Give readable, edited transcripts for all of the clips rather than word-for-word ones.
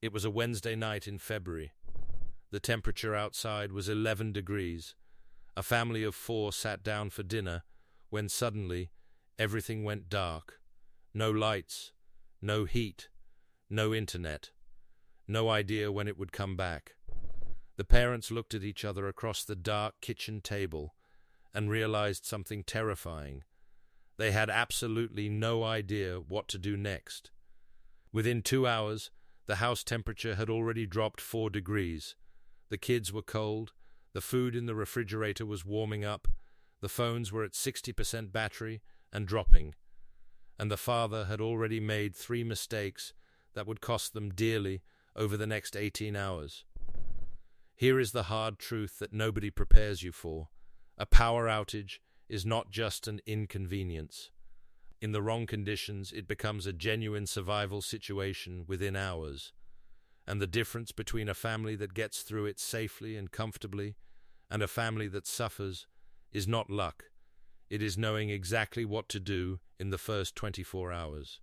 It was a Wednesday night in February. The temperature outside was 11 degrees. A family of 4 sat down for dinner when suddenly everything went dark. No lights, no heat, no internet, no idea when it would come back. The parents looked at each other across the dark kitchen table and realized something terrifying. They had absolutely no idea what to do next. Within 2 hours, the house temperature had already dropped 4 degrees. The kids were cold, the food in the refrigerator was warming up, the phones were at 60% battery and dropping, and the father had already made 3 mistakes that would cost them dearly over the next 18 hours. Here is the hard truth that nobody prepares you for. A power outage is not just an inconvenience. In the wrong conditions, it becomes a genuine survival situation within hours. And the difference between a family that gets through it safely and comfortably and a family that suffers is not luck. It is knowing exactly what to do in the first 24 hours.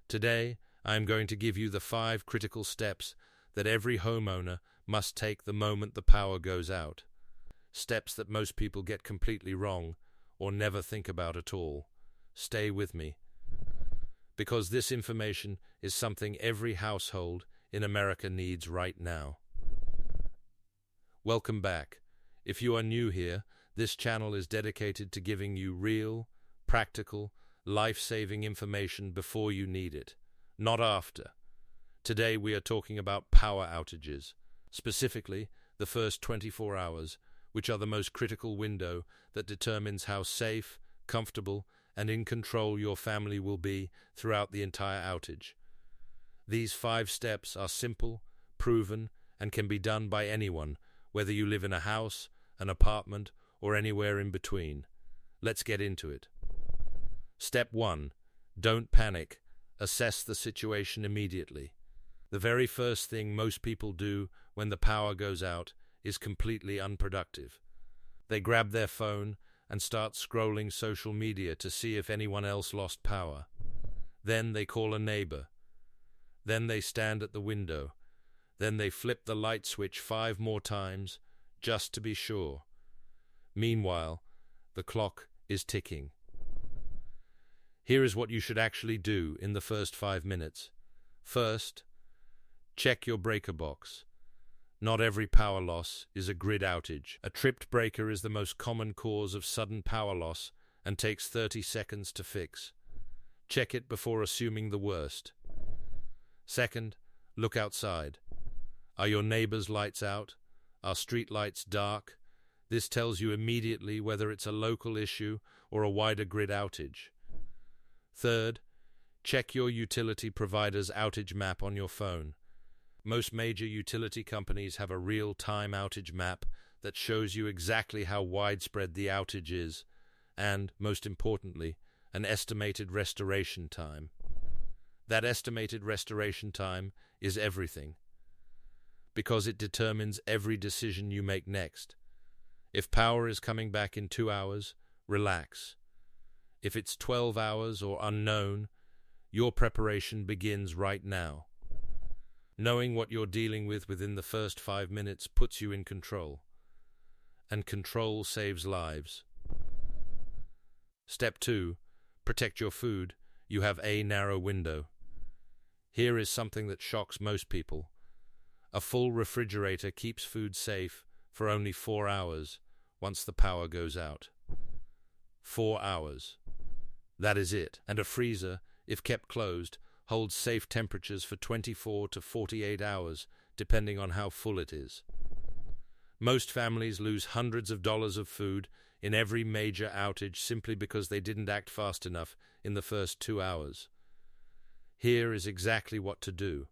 Today, I am going to give you the 5 critical steps that every homeowner must take the moment the power goes out. Steps that most people get completely wrong or never think about at all. Stay with me, because this information is something every household in America needs right now. Welcome back. If you are new here, this channel is dedicated to giving you real, practical, life-saving information before you need it, not after. Today we are talking about power outages, specifically the first 24 hours, which are the most critical window that determines how safe, comfortable, and in control your family will be throughout the entire outage. These 5 steps are simple, proven, and can be done by anyone, whether you live in a house, an apartment, or anywhere in between. Let's get into it. Step 1. Don't panic. Assess the situation immediately. The very first thing most people do when the power goes out is completely unproductive. They grab their phone and start scrolling social media to see if anyone else lost power. Then they call a neighbor. Then they stand at the window. Then they flip the light switch 5 more times, just to be sure. Meanwhile, the clock is ticking. Here is what you should actually do in the first 5 minutes. First, check your breaker box. Not every power loss is a grid outage. A tripped breaker is the most common cause of sudden power loss and takes 30 seconds to fix. Check it before assuming the worst. Second, look outside. Are your neighbors' lights out? Are street lights dark? This tells you immediately whether it's a local issue or a wider grid outage. Third, check your utility provider's outage map on your phone. Most major utility companies have a real-time outage map that shows you exactly how widespread the outage is and, most importantly, an estimated restoration time. That estimated restoration time is everything, because it determines every decision you make next. If power is coming back in 2 hours, relax. If it's 12 hours or unknown, your preparation begins right now. Knowing what you're dealing with within the first 5 minutes puts you in control, and control saves lives. Step 2. Protect your food. You have a narrow window. Here is something that shocks most people. A full refrigerator keeps food safe for only 4 hours once the power goes out. 4 hours. That is it. And a freezer, if kept closed, holds safe temperatures for 24 to 48 hours, depending on how full it is. Most families lose hundreds of dollars of food in every major outage simply because they didn't act fast enough in the first 2 hours. Here is exactly what to do.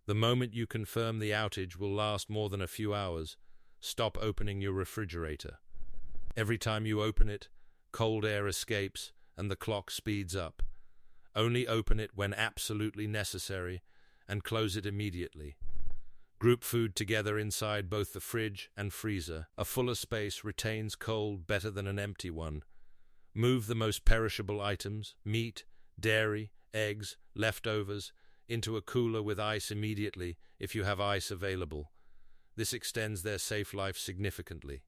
The moment you confirm the outage will last more than a few hours, stop opening your refrigerator. Every time you open it, cold air escapes and the clock speeds up. Only open it when absolutely necessary and close it immediately. Group food together inside both the fridge and freezer. A fuller space retains cold better than an empty one. Move the most perishable items, meat, dairy, eggs, leftovers, into a cooler with ice immediately if you have ice available. This extends their safe life significantly.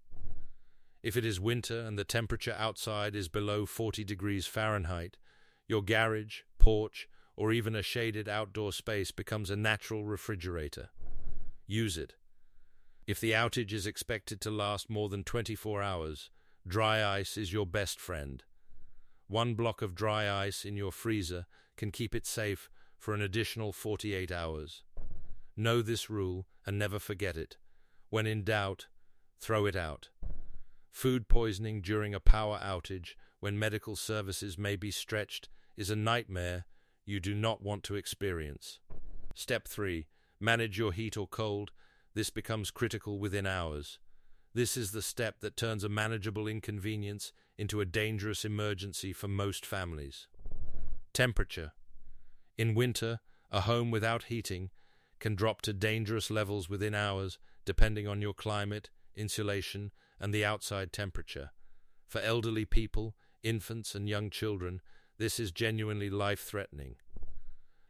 If it is winter and the temperature outside is below 40 degrees Fahrenheit, your garage, porch, or even a shaded outdoor space becomes a natural refrigerator. Use it. If the outage is expected to last more than 24 hours, dry ice is your best friend. One block of dry ice in your freezer can keep it safe for an additional 48 hours. Know this rule and never forget it. When in doubt, throw it out. Food poisoning during a power outage, when medical services may be stretched, is a nightmare you do not want to experience. Step 3. Manage your heat or cold. This becomes critical within hours. This is the step that turns a manageable inconvenience into a dangerous emergency for most families. Temperature. In winter, a home without heating can drop to dangerous levels within hours, depending on your climate, insulation, and the outside temperature. For elderly people, infants, and young children, this is genuinely life-threatening.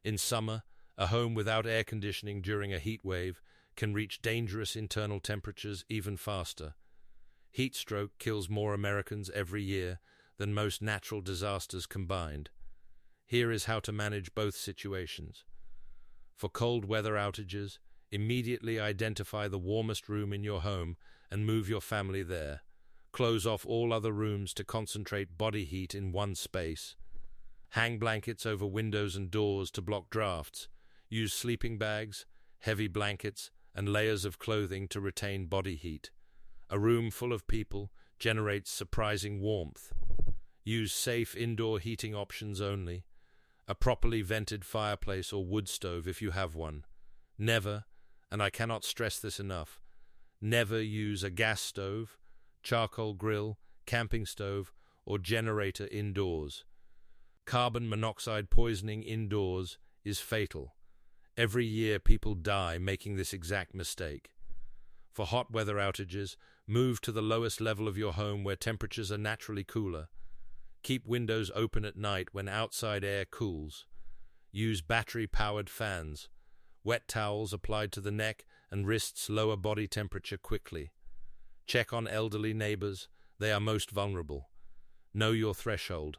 In summer, a home without air conditioning during a heat wave can reach dangerous internal temperatures even faster. Heat stroke kills more Americans every year than most natural disasters combined. Here is how to manage both situations. For cold weather outages, immediately identify the warmest room in your home and move your family there. Close off all other rooms to concentrate body heat in one space. Hang blankets over windows and doors to block drafts. Use sleeping bags, heavy blankets, and layers of clothing to retain body heat. A room full of people generates surprising warmth. Use safe indoor heating options only. A properly vented fireplace or wood stove if you have one. Never, and I cannot stress this enough, never use a gas stove, charcoal grill, camping stove, or generator indoors. Carbon monoxide poisoning indoors is fatal. Every year people die making this exact mistake. For hot weather outages, move to the lowest level of your home where temperatures are naturally cooler. Keep windows open at night when outside air cools. Use battery-powered fans. Wet towels applied to the neck and wrists lower body temperature quickly. Check on elderly neighbors. They are most vulnerable. Know your threshold.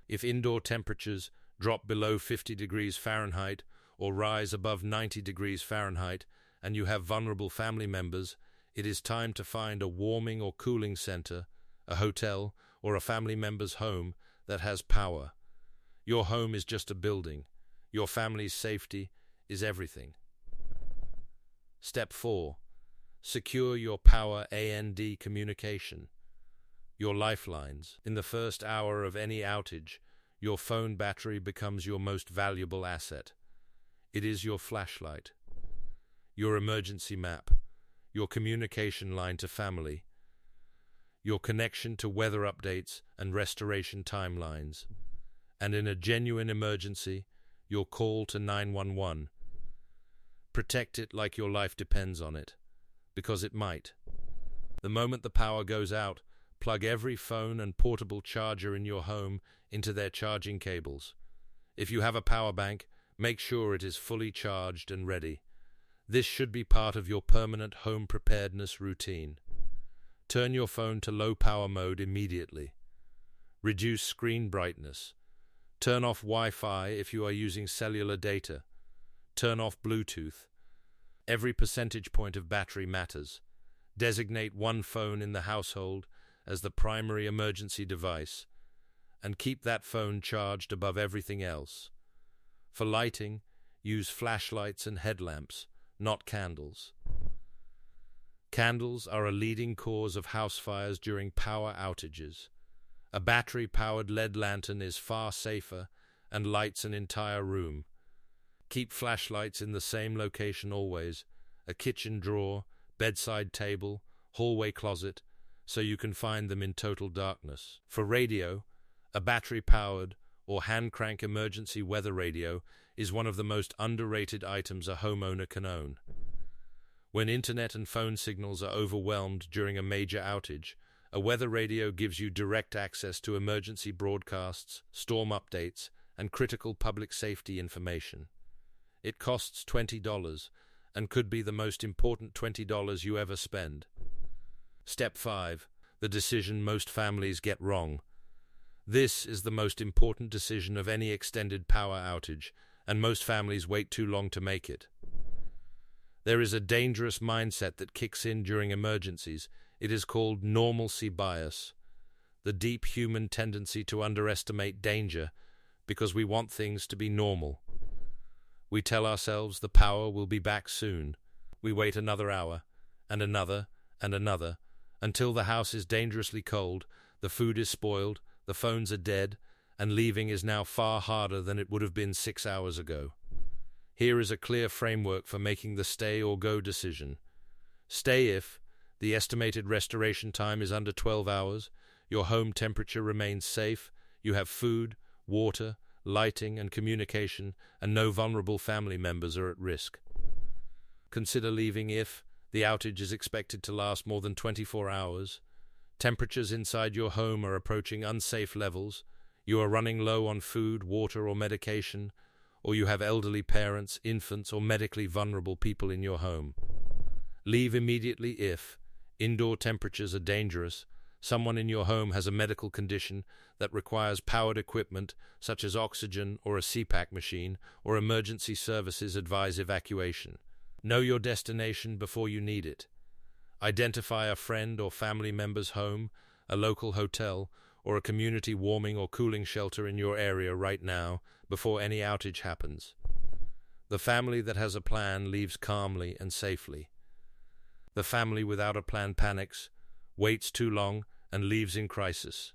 If indoor temperatures drop below 50 degrees Fahrenheit or rise above 90 degrees Fahrenheit and you have vulnerable family members, it is time to find a warming or cooling center, a hotel, or a family member's home that has power. Your home is just a building. Your family's safety is everything. Step 4. Secure your power and communication. Your lifelines. In the first hour of any outage, your phone battery becomes your most valuable asset. It is your flashlight, your emergency map, your communication line to family, your connection to weather updates and restoration timelines, and in a genuine emergency, your call to 911. Protect it like your life depends on it, because it might. The moment the power goes out, plug every phone and portable charger in your home into their charging cables. If you have a power bank, make sure it is fully charged and ready. This should be part of your permanent home preparedness routine. Turn your phone to low power mode immediately. Reduce screen brightness. Turn off Wi-Fi if you are using cellular data. Turn off Bluetooth. Every percentage point of battery matters. Designate one phone in the household as the primary emergency device, and keep that phone charged above everything else. For lighting, use flashlights and headlamps, not candles. Candles are a leading cause of house fires during power outages. A battery-powered LED lantern is far safer and lights an entire room. Keep flashlights in the same location always, a kitchen drawer, bedside table, hallway closet, so you can find them in total darkness. For radio, a battery-powered or hand-crank emergency weather radio is one of the most underrated items a homeowner can own. When internet and phone signals are overwhelmed during a major outage, a weather radio gives you direct access to emergency broadcasts, storm updates, and critical public safety information. It costs $20 and could be the most important $20 you ever spend. Step 5. The decision most families get wrong. This is the most important decision of any extended power outage, and most families wait too long to make it. There is a dangerous mindset that kicks in during emergencies. It is called normalcy bias, the deep human tendency to underestimate danger because we want things to be normal. We tell ourselves the power will be back soon. We wait another hour, and another, and another, until the house is dangerously cold, the food is spoiled, the phones are dead, and leaving is now far harder than it would have been 6 hours ago. Here is a clear framework for making the stay or go decision. Stay if the estimated restoration time is under 12 hours, your home temperature remains safe, you have food, water, lighting, and communication, and no vulnerable family members are at risk. Consider leaving if the outage is expected to last more than 24 hours, temperatures inside your home are approaching unsafe levels, you are running low on food, water, or medication, or you have elderly parents, infants, or medically vulnerable people in your home. Leave immediately if indoor temperatures are dangerous, someone in your home has a medical condition that requires powered equipment such as oxygen or a CPAP machine, or emergency services advise evacuation. Know your destination before you need it. Identify a friend or family member's home, a local hotel, or a community warming or cooling shelter in your area right now before any outage happens. The family that has a plan leaves calmly and safely. The family without a plan panics, waits too long, and leaves in crisis.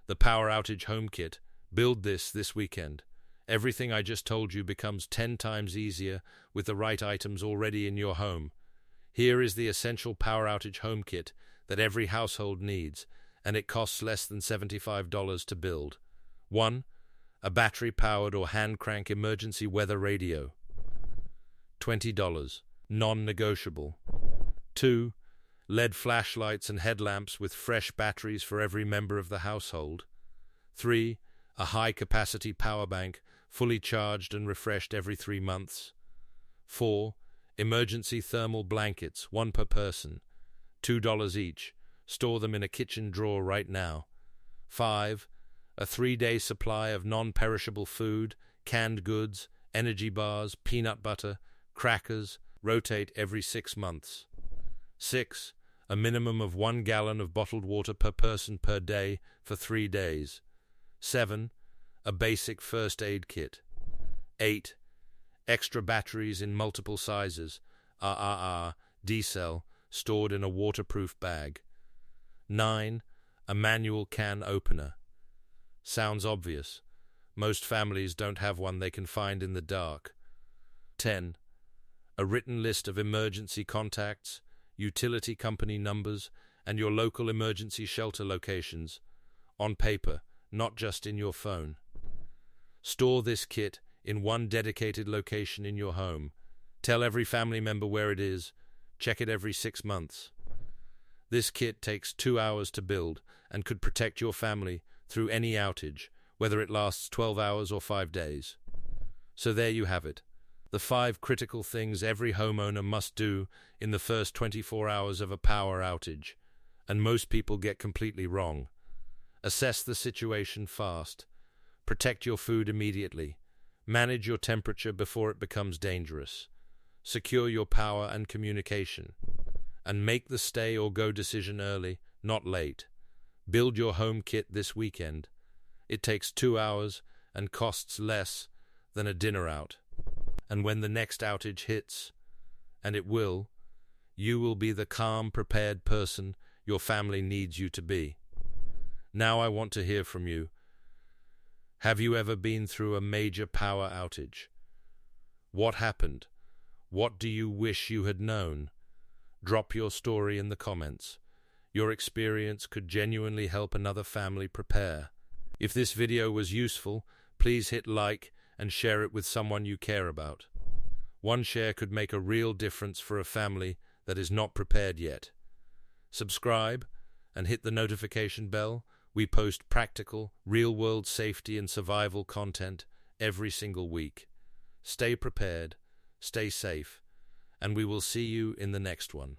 The Power Outage Home Kit. Build this weekend. Everything I just told you becomes 10 times easier with the right items already in your home. Here is the essential Power Outage Home Kit that every household needs, and it costs less than $75 to build. 1. A battery-powered or hand-crank emergency weather radio. $20. Non-negotiable. 2. LED flashlights and headlamps with fresh batteries for every member of the household. 3. A high-capacity power bank, fully charged and refreshed every 3 months. 4. Emergency thermal blankets, 1 per person, $2 each. Store them in a kitchen drawer right now. 5. A 3-day supply of non-perishable food, canned goods, energy bars, peanut butter, crackers, rotate every 6 months. 6. A minimum of 1 gallon of bottled water per person per day for 3 days. 7. A basic first aid kit. 8. Extra batteries in multiple sizes, D-cell, stored in a waterproof bag. 9. A manual can opener. Sounds obvious. Most families don't have one they can find in the dark. 10. A written list of emergency contacts, utility company numbers, and your local emergency shelter locations, on paper, not just in your phone. Store this kit in one dedicated location in your home. Tell every family member where it is. Check it every 6 months. This kit takes 2 hours to build and could protect your family through any outage, whether it lasts 12 hours or 5 days. So there you have it. The 5 critical things every homeowner must do in the first 24 hours of a power outage, and most people get completely wrong. Assess the situation fast. Protect your food immediately. Manage your temperature before it becomes dangerous. Secure your power and communication. And make the stay or go decision early, not late. Build your home kit this weekend. It takes 2 hours and costs less than a dinner out. And when the next outage hits, and it will, you will be the calm, prepared person your family needs you to be. Now I want to hear from you. Have you ever been through a major power outage? What happened? What do you wish you had known? Drop your story in the comments. Your experience could genuinely help another family prepare. If this video was useful, please hit like and share it with someone you care about. One share could make a real difference for a family that is not prepared yet. Subscribe and hit the notification bell. We post practical, real-world safety and survival content every single week. Stay prepared, stay safe, and we will see you in the next one.